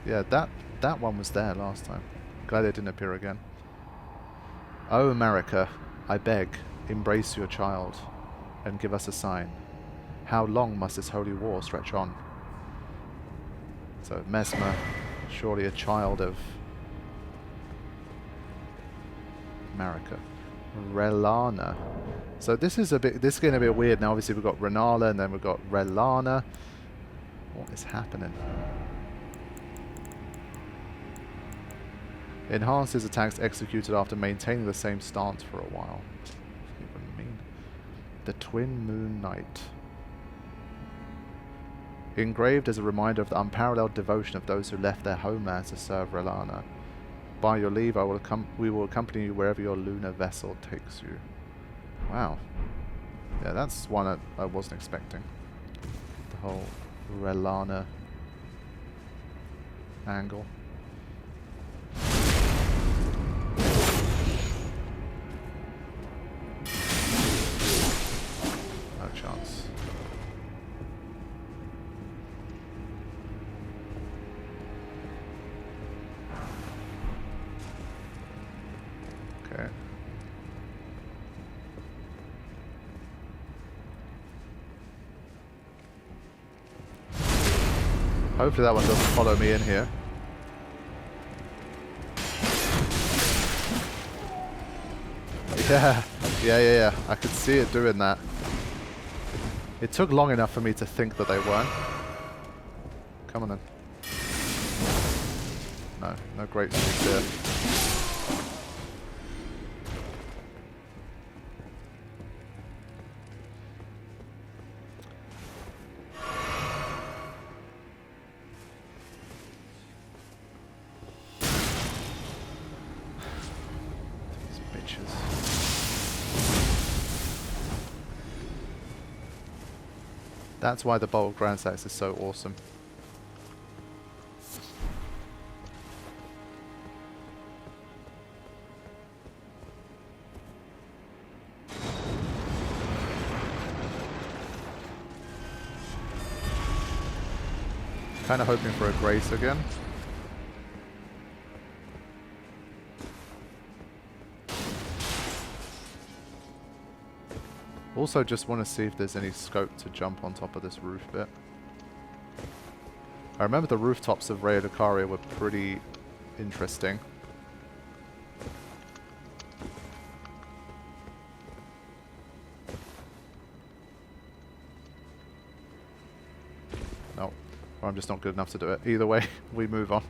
Yeah, that one was there last time. Glad it didn't appear again. Oh, America, I beg, embrace your child, and give us a sign. How long must this holy war stretch on? So, Mesmer, surely a child of America. Rellana. So this is going to be weird now. Obviously we've got Renala and then we've got Rellana. What is happening? Enhances attacks executed after maintaining the same stance for a while. What does that even mean? The Twin Moon Knight. Engraved as a reminder of the unparalleled devotion of those who left their homelands to serve Rellana. By your leave, we will accompany you wherever your lunar vessel takes you. Wow. Yeah, that's one I wasn't expecting. The whole Rellana angle. No chance. Okay. Hopefully that one doesn't follow me in here. Yeah. I could see it doing that. It took long enough for me to think that they weren't. Come on then. No great streak there. That's why the Bolt of Grandstacks is so awesome. Kind of hoping for a Grace again. Also just want to see if there's any scope to jump on top of this roof bit. I remember the rooftops of Raya Lucaria were pretty interesting. No, or I'm just not good enough to do it. Either way, we move on.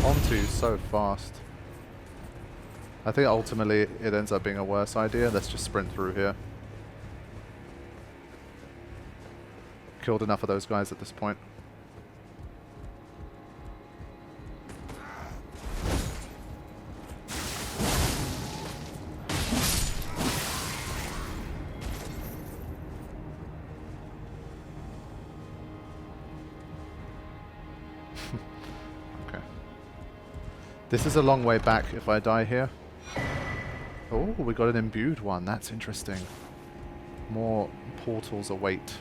Onto so fast. I think ultimately it ends up being a worse idea. Let's just sprint through here. Killed enough of those guys at this point. This is a long way back if I die here. Oh, we got an imbued one. That's interesting. More portals await.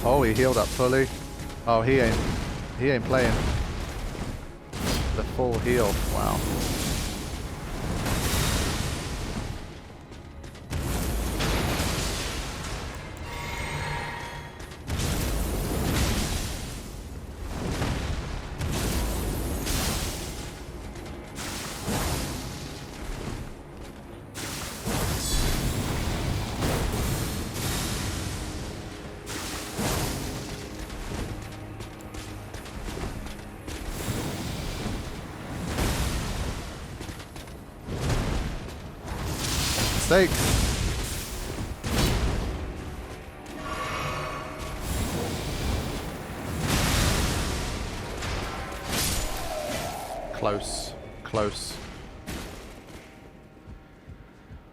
Oh, he healed up fully. Oh, he ain't playing. The full heal. Wow. mistake. Close. Close.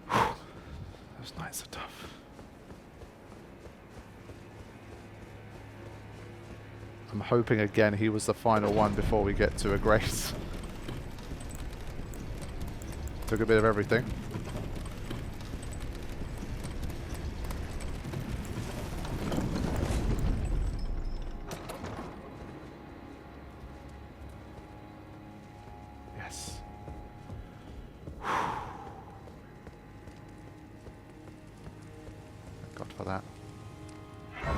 Those nights are tough. I'm hoping again he was the final one before we get to a grace. Took a bit of everything. Yes. Thank God for that.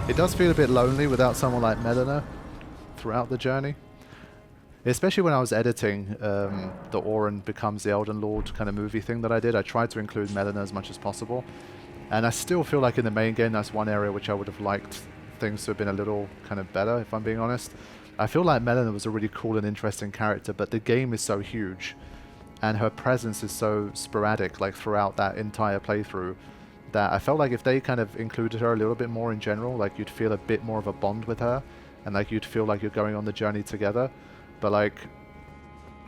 It does feel a bit lonely without someone like Melina throughout the journey. Especially when I was editing the Orin becomes the Elden Lord kind of movie thing that I did. I tried to include Melina as much as possible. And I still feel like in the main game that's one area which I would have liked things to have been a little kind of better, if I'm being honest. I feel like Melina was a really cool and interesting character, but the game is so huge and her presence is so sporadic like throughout that entire playthrough that I felt like if they kind of included her a little bit more in general, like you'd feel a bit more of a bond with her and like you'd feel like you're going on the journey together. But like,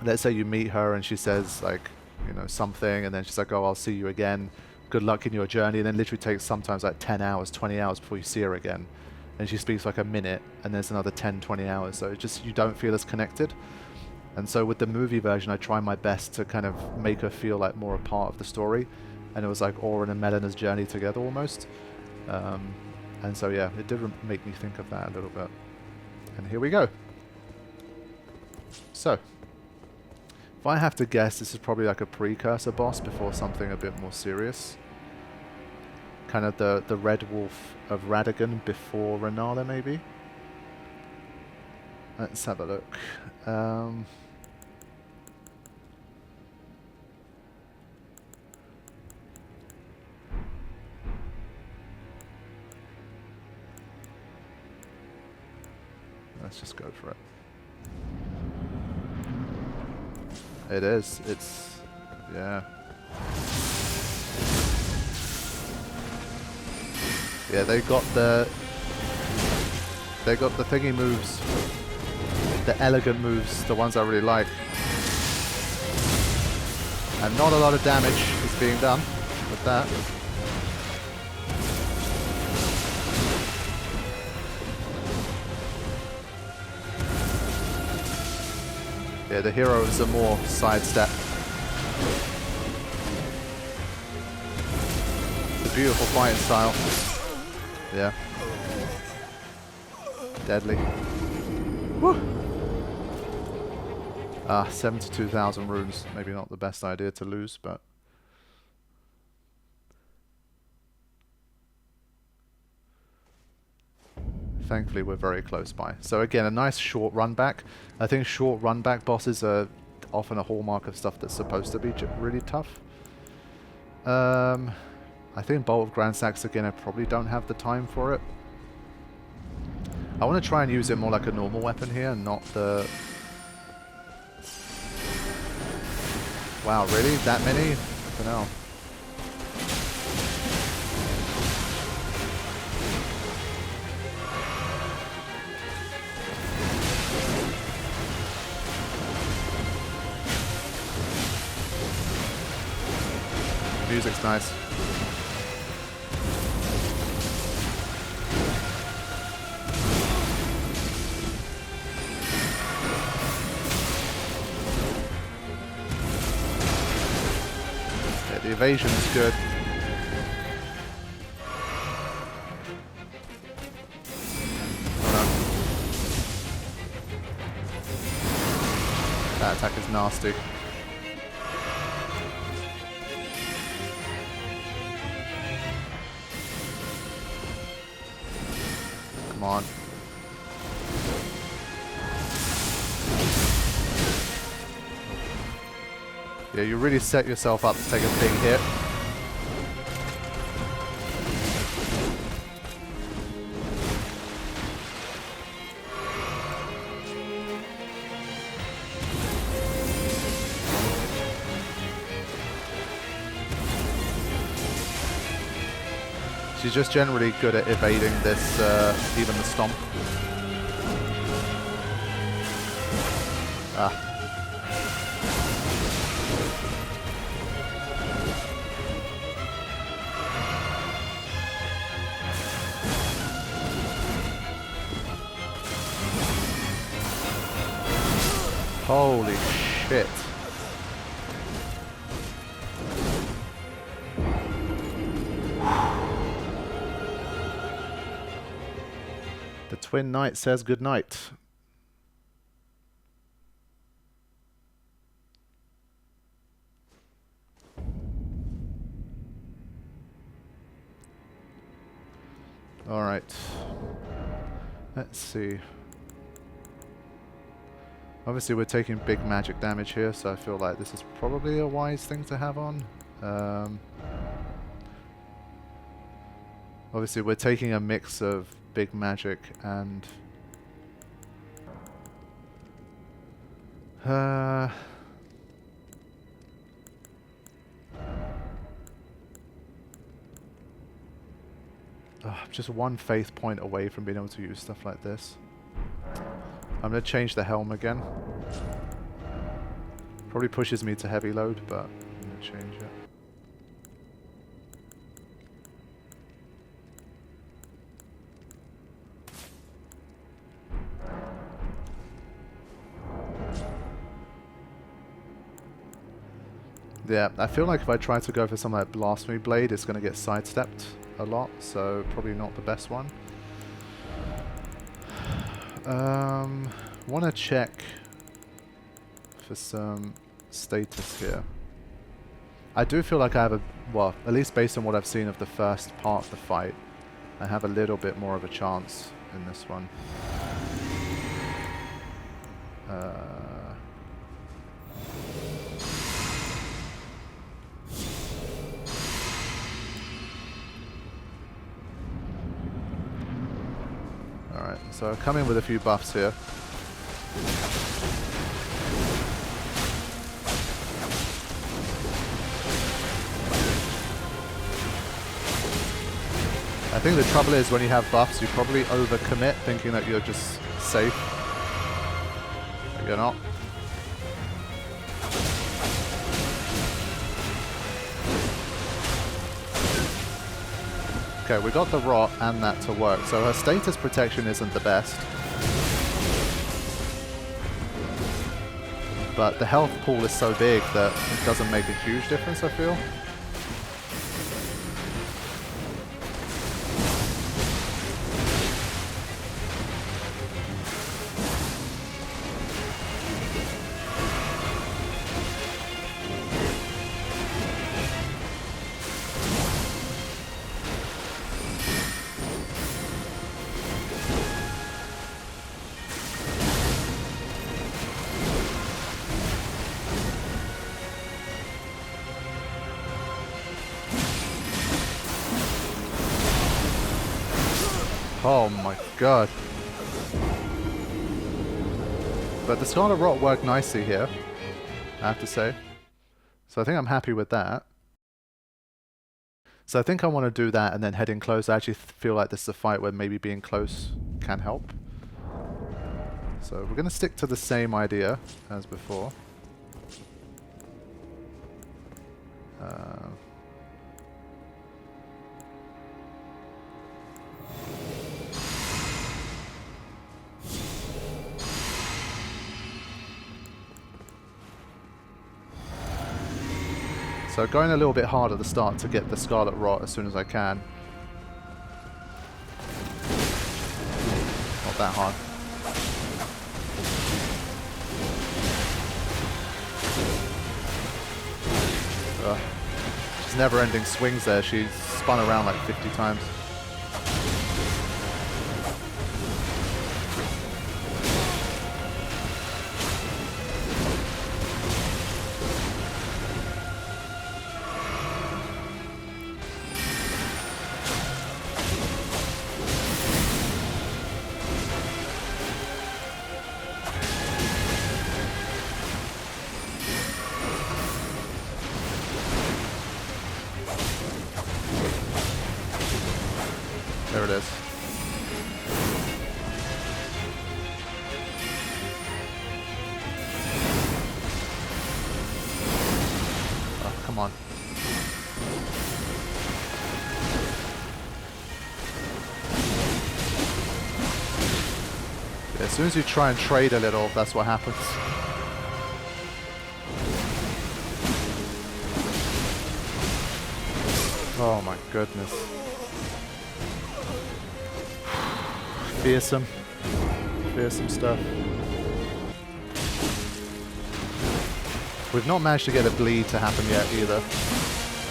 let's say you meet her and she says like, you know, something, and then she's like, oh, I'll see you again. Good luck in your journey. And then literally takes sometimes like 10 hours, 20 hours before you see her again. And she speaks like a minute, and there's another 10, 20 hours. So it just, you don't feel as connected. And so with the movie version, I try my best to kind of make her feel like more a part of the story. And it was like Orin and Melina's journey together almost. And so yeah, it did make me think of that a little bit. And here we go. So, if I have to guess, this is probably like a precursor boss before something a bit more serious. Kind of the Red Wolf of Rigan before Rellana, maybe? Let's have a look. Let's just go for it. It is. It's... yeah. Yeah, they got the thingy moves. The elegant moves, the ones I really like. And not a lot of damage is being done with that. Yeah, the heroes are more sidestep. The beautiful fighting style. Yeah. Deadly. Woo! 72,000 runes. Maybe not the best idea to lose, but... thankfully we're very close by. So again, a nice short run back. I think short run back bosses are often a hallmark of stuff that's supposed to be really tough. I think Bolt of Grand Sax again, I probably don't have the time for it. I want to try and use it more like a normal weapon here, not the... wow, really? That many? I don't know. Music's nice. Yeah, the evasion is good. Oh no. That attack is nasty. Come on. Yeah, you really set yourself up to take a big hit. She's just generally good at evading this, even the stomp. Ah. Holy shit. The Twin Knight says goodnight. Alright. Let's see. Obviously we're taking big magic damage here, so I feel like this is probably a wise thing to have on. Obviously we're taking a mix of big magic and... I'm just one faith point away from being able to use stuff like this. I'm going to change the helm again. Probably pushes me to heavy load, but I'm going to change it. Yeah, I feel like if I try to go for something like Blasphemy Blade, it's going to get sidestepped a lot, so probably not the best one. Want to check for some status here. I do feel like I have a, well, at least based on what I've seen of the first part of the fight, I have a little bit more of a chance in this one. Alright, so I've come in with a few buffs here. I think the trouble is when you have buffs, you probably overcommit thinking that you're just safe. But you're not. Okay, we got the rot and that to work, so her status protection isn't the best. But the health pool is so big that it doesn't make a huge difference, I feel. Oh my god. But the Scarlet Rot worked nicely here, I have to say. So I think I'm happy with that. So I think I want to do that and then head in close. I actually feel like this is a fight where maybe being close can help. So we're going to stick to the same idea as before. So going a little bit hard at the start to get the Scarlet Rot as soon as I can. Not that hard. She's never-ending swings there. She's spun around like 50 times. Come on. Yeah, as soon as you try and trade a little, that's what happens. Oh my goodness. Fearsome. Fearsome stuff. We've not managed to get a bleed to happen yet either.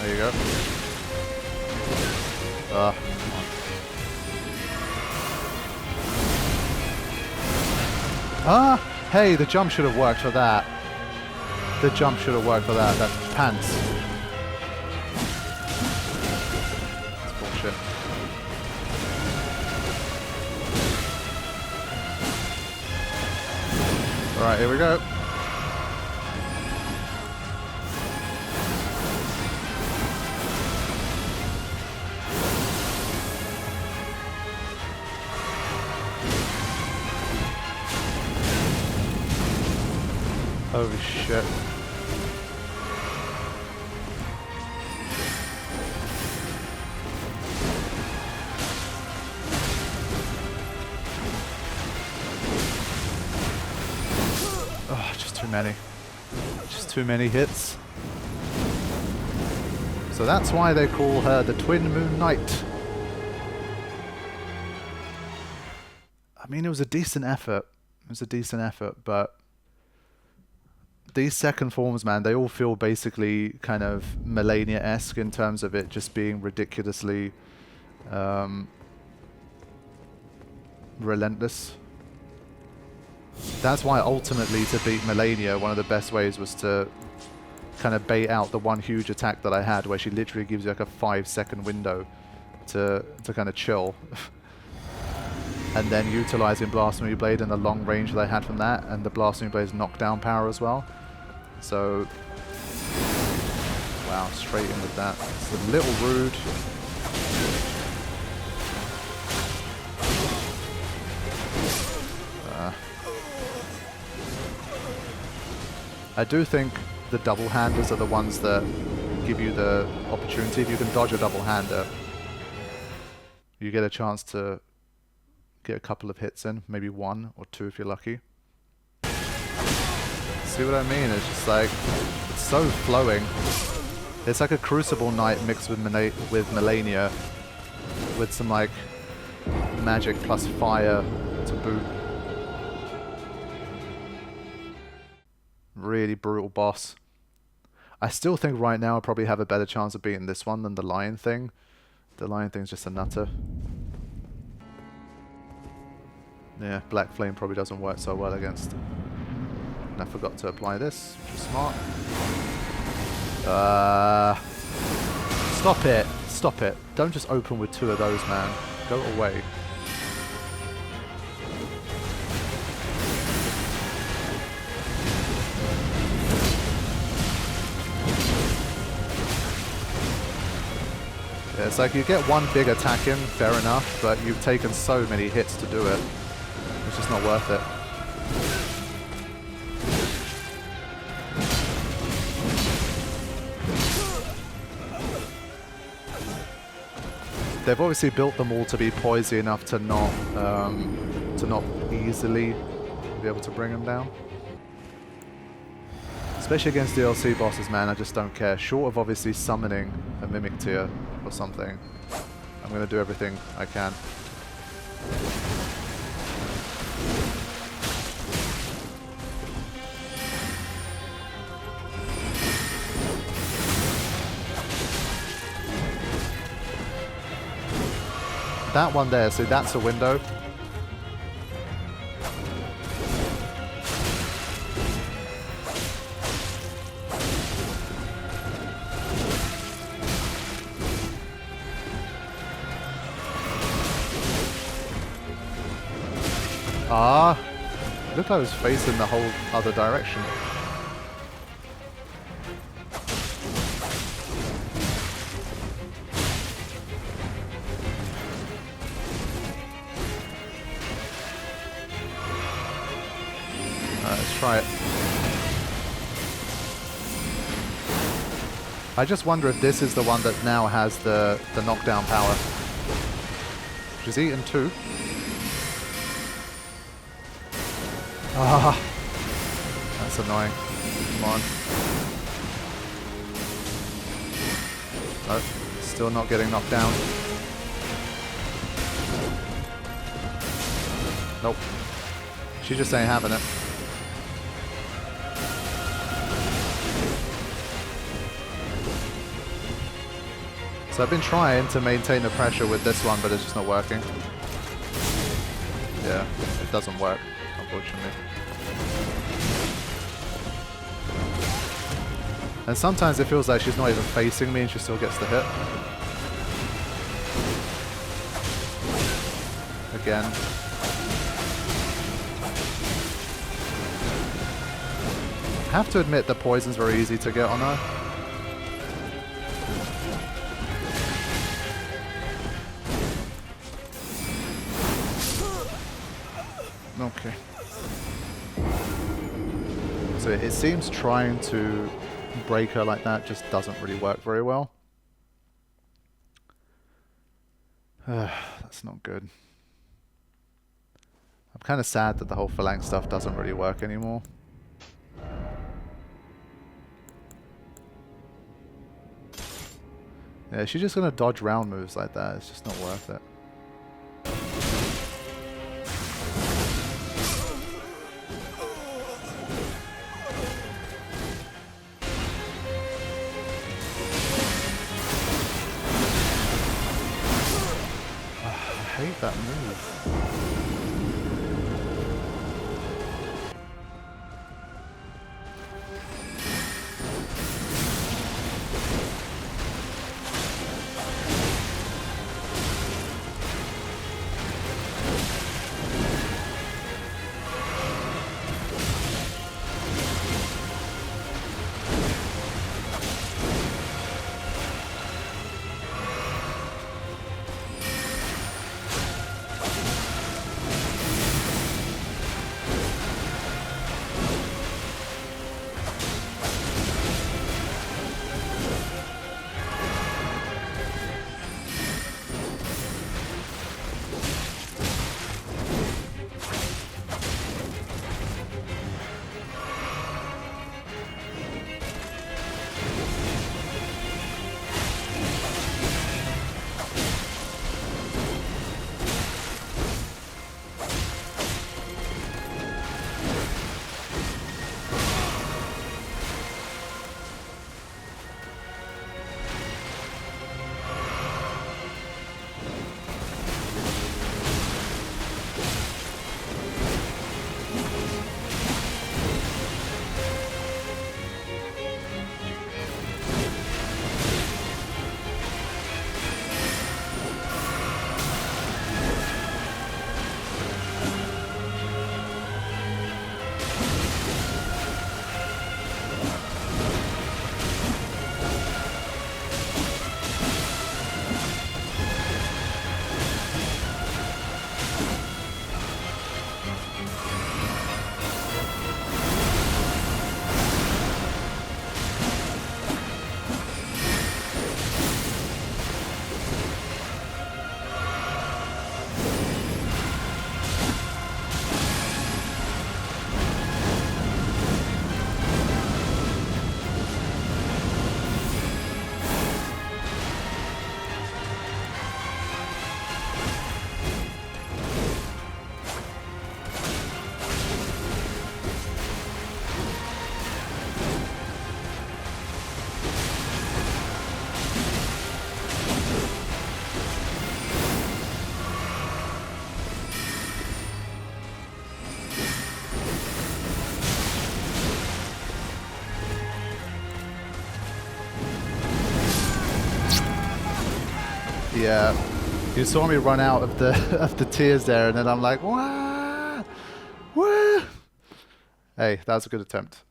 There you go. Come on. Ah! Hey, the jump should have worked for that. The jump should have worked for that. That's pants. That's bullshit. Alright, here we go. Holy shit. Oh, just too many. Just too many hits. So that's why they call her the Twin Moon Knight. I mean, it was a decent effort. It was a decent effort, but these second forms, man, they all feel basically kind of Melania-esque in terms of it just being ridiculously relentless. That's why ultimately to beat Melania, one of the best ways was to kind of bait out the one huge attack that I had where she literally gives you like a 5-second window to kind of chill. And then utilizing Blasphemy Blade and the long range that I had from that, and the Blasphemy Blade's knockdown power as well. So, wow, straight in with that. It's a little rude. I do think the double-handers are the ones that give you the opportunity. If you can dodge a double-hander, you get a chance to get a couple of hits in, maybe 1 or 2 if you're lucky. See what I mean? It's just like, it's so flowing. It's like a Crucible Knight mixed with Melania, with some like magic plus fire to boot. Really brutal boss. I still think right now I probably have a better chance of beating this one than the Lion thing. The Lion thing's just a nutter. Yeah, Black Flame probably doesn't work so well against. And I forgot to apply this, which is smart. Stop it. Stop it. Don't just open with 2 of those, man. Go away. Yeah, it's like you get one big attack in, fair enough, but you've taken so many hits to do it. It's just not worth it. They've obviously built them all to be poisey enough to not easily be able to bring them down. Especially against DLC bosses, man, I just don't care. Short of obviously summoning a Mimic Tier or something, I'm going to do everything I can. That one there, see, that's a window. Ah, looked like I was facing the whole other direction. Alright, let's try it. I just wonder if this is the one that now has the knockdown power. She's eaten 2. Ah, that's annoying. Come on. Nope, still not getting knocked down. Nope. She just ain't having it. So I've been trying to maintain the pressure with this one, but it's just not working. Yeah, it doesn't work, unfortunately. And sometimes it feels like she's not even facing me and she still gets the hit. Again. I have to admit the poison's very easy to get on her. Okay. So it seems trying to break her like that just doesn't really work very well. That's not good. I'm kind of sad that the whole phalanx stuff doesn't really work anymore. Yeah, she's just gonna dodge round moves like that. It's just not worth it. I hate that move. Yeah, you saw me run out of the of the tears there, and then I'm like, wah, wah. Hey, that was a good attempt.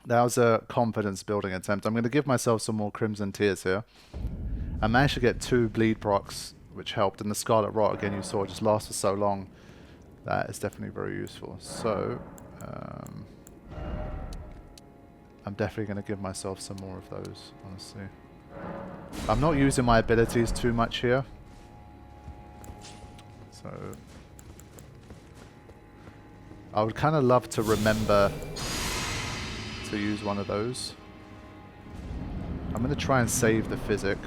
That was a confidence building attempt. I'm going to give myself some more Crimson Tears here. I managed to get 2 bleed procs, which helped, and the Scarlet Rot, again, you saw, just lasts for so long. That is definitely very useful. So, I'm definitely going to give myself some more of those, honestly. I'm not using my abilities too much here. So I would kind of love to remember to use one of those. I'm going to try and save the physic.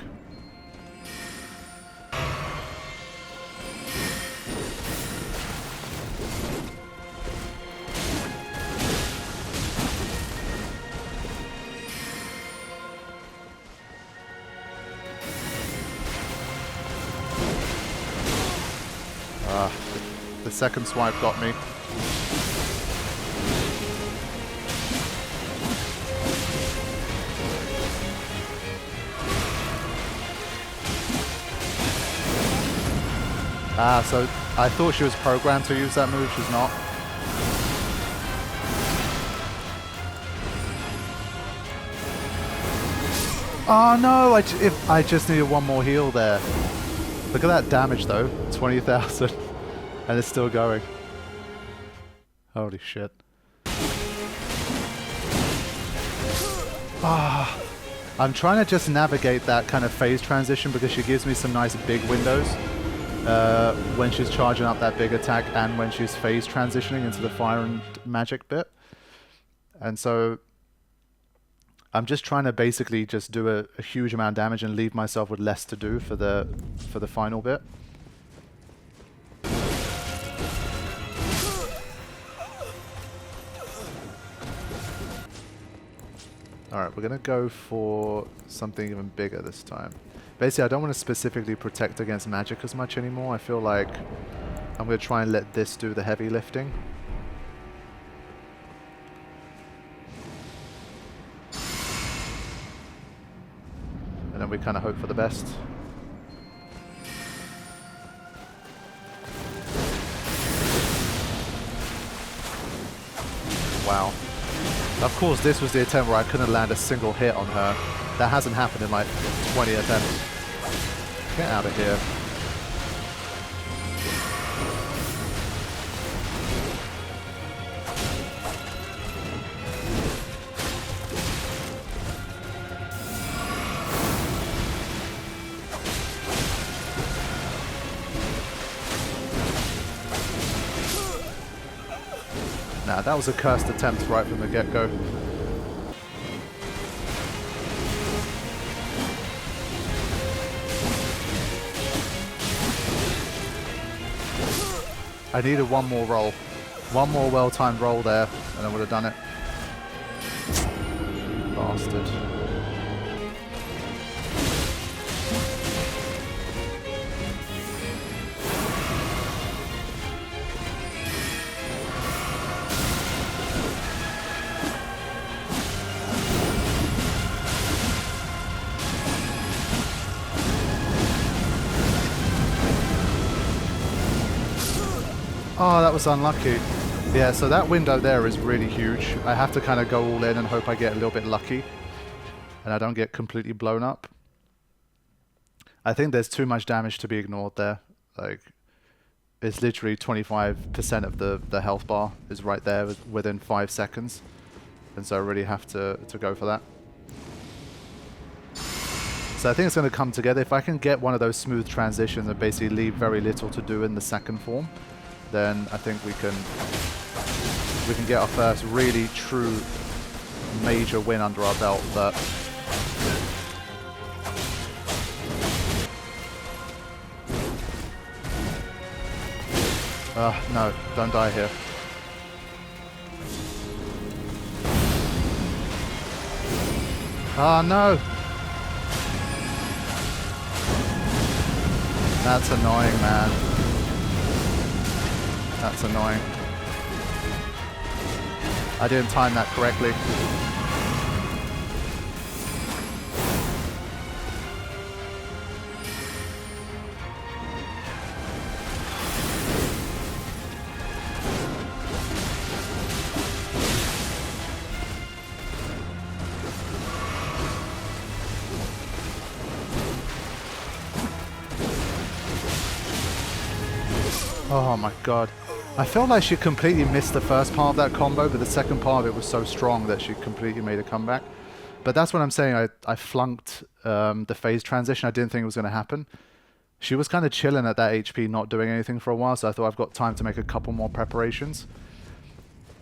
The second swipe got me. So I thought she was programmed to use that move, she's not. Oh no, I just needed one more heal there. Look at that damage though, 20,000. And it's still going. Holy shit. I'm trying to just navigate that kind of phase transition because she gives me some nice big windows when she's charging up that big attack and when she's phase transitioning into the fire and magic bit. And so I'm just trying to basically just do a huge amount of damage and leave myself with less to do for the final bit. Alright, we're going to go for something even bigger this time. Basically, I don't want to specifically protect against magic as much anymore. I feel like I'm going to try and let this do the heavy lifting. And then we kind of hope for the best. Wow. Of course, this was the attempt where I couldn't land a single hit on her. That hasn't happened in like 20 attempts. Get out of here. Nah, that was a cursed attempt right from the get-go. I needed one more roll. One more well-timed roll there, and I would have done it. Bastard. Oh, that was unlucky. Yeah, so that window there is really huge. I have to kind of go all in and hope I get a little bit lucky. And I don't get completely blown up. I think there's too much damage to be ignored there. Like, it's literally 25% of the health bar is right there within 5 seconds. And so I really have to go for that. So I think it's going to come together. If I can get one of those smooth transitions and basically leave very little to do in the second form, then I think we can get our first really true major win under our belt. But no, don't die here. Oh no! That's annoying, man. That's annoying. I didn't time that correctly. Oh my god. I felt like she completely missed the first part of that combo, but the second part of it was so strong that she completely made a comeback. But that's what I'm saying. I flunked the phase transition. I didn't think it was going to happen. She was kind of chilling at that HP, not doing anything for a while, so I thought I've got time to make a couple more preparations.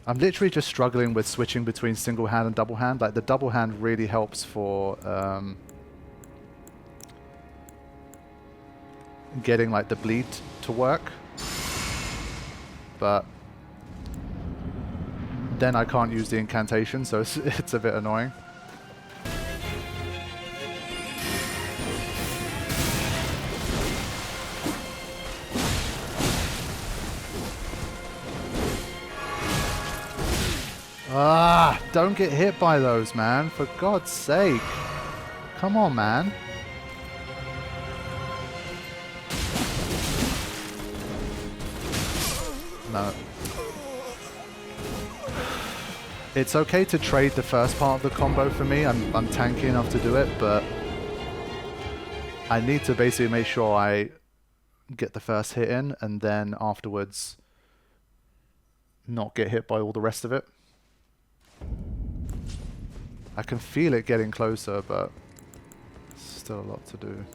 I'm literally just struggling with switching between single hand and double hand. Like, the double hand really helps for getting like the bleed to work. But then I can't use the incantation, so it's a bit annoying. Ah, don't get hit by those, man. For God's sake. Come on, man. No. It's okay to trade the first part of the combo for me. I'm tanky enough to do it, but I need to basically make sure I get the first hit in and then afterwards not get hit by all the rest of it. I can feel it getting closer, but still a lot to do.